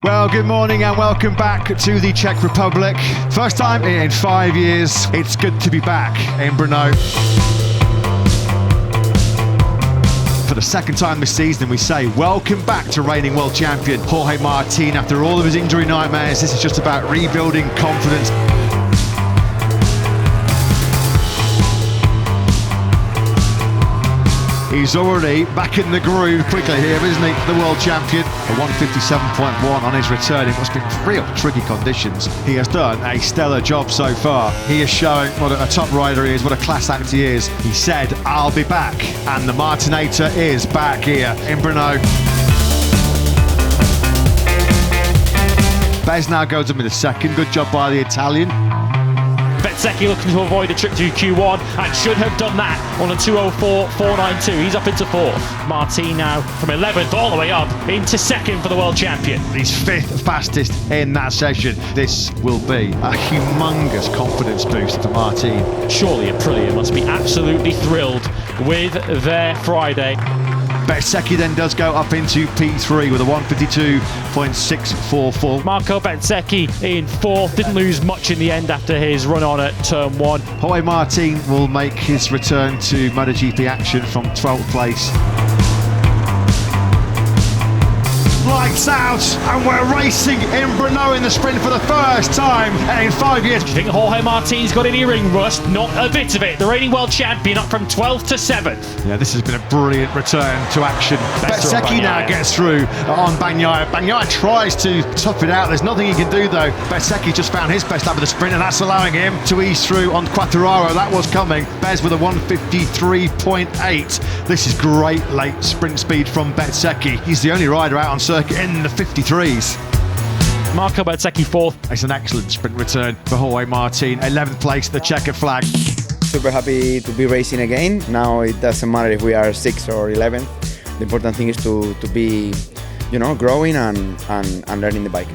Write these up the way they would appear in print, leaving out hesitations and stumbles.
Well, good morning and welcome back to the Czech Republic. First time in 5 years. It's good to be back in Brno. For the second time this season, we say welcome back to reigning world champion Jorge Martin. After all of his injury nightmares, this is just about rebuilding confidence. He's already back in the groove quickly here, isn't he? The world champion, a 157.1 on his return in what's been real tricky conditions. He has done a stellar job so far. He is showing what a top rider he is, what a class act he is. He said, I'll be back. And the Martinator is back here in Brno. Bez now goes up in the second. Good job by the Italian. Bezzecchi looking to avoid a trip to Q1 and should have done that on a 2:04.492. He's up into fourth. Martin now from 11th all the way up into second for the world champion. He's fifth fastest in that session. This will be a humongous confidence boost for Martin. Surely Aprilia must be absolutely thrilled with their Friday. Bezzecchi then does go up into P3 with a 152.644. Marco Bezzecchi in fourth, didn't lose much in the end after his run on at turn one. Jorge Martin will make his return to MotoGP action from 12th place. Lights out, and we're racing in Brno in the sprint for the first time in 5 years. Do you think Jorge Martin's got any ring rust? Not a bit of it. The reigning world champion up from 12th to 7th. Yeah, this has been a brilliant return to action. Bezzecchi now gets through on Bagnaia. Bagnaia tries to tough it out. There's nothing he can do though. Bezzecchi just found his best lap of the sprint, and that's allowing him to ease through on Quartararo. That was coming. Bez with a 153.8. This is great late sprint speed from Bezzecchi. He's the only rider out on circuit in the 53s. Marco Bezzecchi fourth. It's an excellent sprint return for Jorge Martin. 11th place, the checkered flag. Super happy to be racing again. Now it doesn't matter if we are 6th or 11th. The important thing is to be, growing and learning the bike.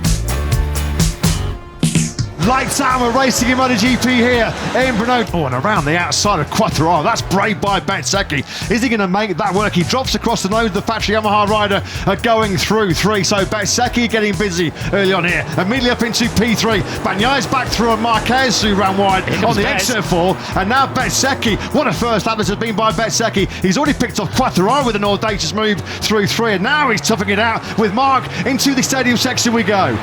Lights out, we're racing in MotoGP here in Brno. Oh, and around the outside of Quartararo. That's brave by Bezzecchi. Is he going to make that work? He drops across the nose of the factory Yamaha rider going through three. So Bezzecchi getting busy early on here. Immediately up into P3. Bagnaia's back through on Marquez, who ran wide on the exit fall. And now Bezzecchi. What a first lap this has been by Bezzecchi. He's already picked off Quartararo with an audacious move through three. And now he's toughing it out with Mark. Into the stadium section we go.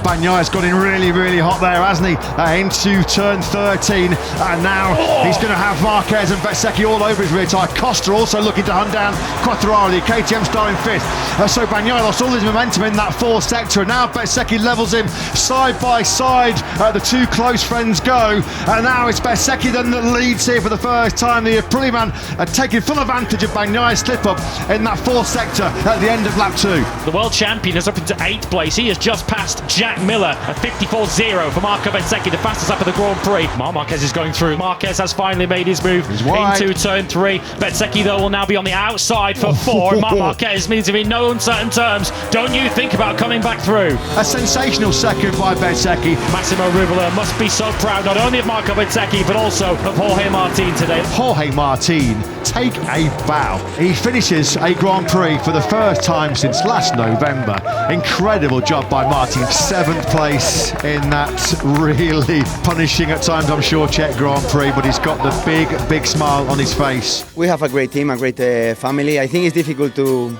Bagnaia's got in really, really hot there, hasn't he? Into turn 13, and now he's going to have Marquez and Bezzecchi all over his rear tyre. Costa also looking to hunt down Quartararo, the KTM star in fifth. So Bagnaia lost all his momentum in that fourth sector, and now Bezzecchi levels him side by side. The two close friends go, and now it's Bezzecchi then that leads here for the first time. The Aprilia man taking full advantage of Bagnaia's slip up in that fourth sector at the end of lap 2. The world champion is up into 8th place. He has just passed Jack Miller at 54.0 for Marco Bezzecchi, the fastest lap of the Grand Prix. Marquez is going through. Marquez has finally made his move into turn 3. Bezzecchi though will now be on the outside for 4. Marquez means him in no uncertain terms. Don't you think about coming back through. A sensational second by Bezzecchi. Massimo Rivola must be so proud not only of Marco Bezzecchi but also of Jorge Martin today. Jorge Martin, take a bow. He finishes a Grand Prix for the first time since last November. Incredible job by Martin. 7th place in that really punishing at times, I'm sure, Czech Grand Prix, but he's got the big smile on his face. We have a great team, a great family. I think it's difficult to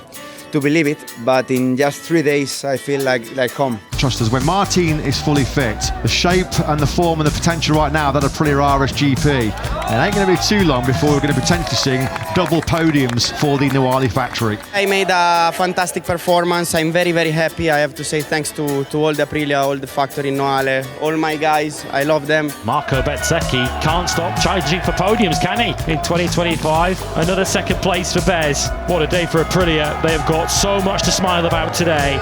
believe it, but in just 3 days I feel like home. Trust us, when Martin is fully fit, the shape and the form and the potential right now that Aprilia RSGP, it ain't going to be too long before we're going to potentially seeing double podiums for the Noale factory. I made a fantastic performance. I'm very, very happy. I have to say thanks to all the Aprilia, all the factory in Noale, all my guys. I love them. Marco Bezzecchi can't stop charging for podiums, can he? In 2025, another second place for Bez. What a day for Aprilia. They have got so much to smile about today.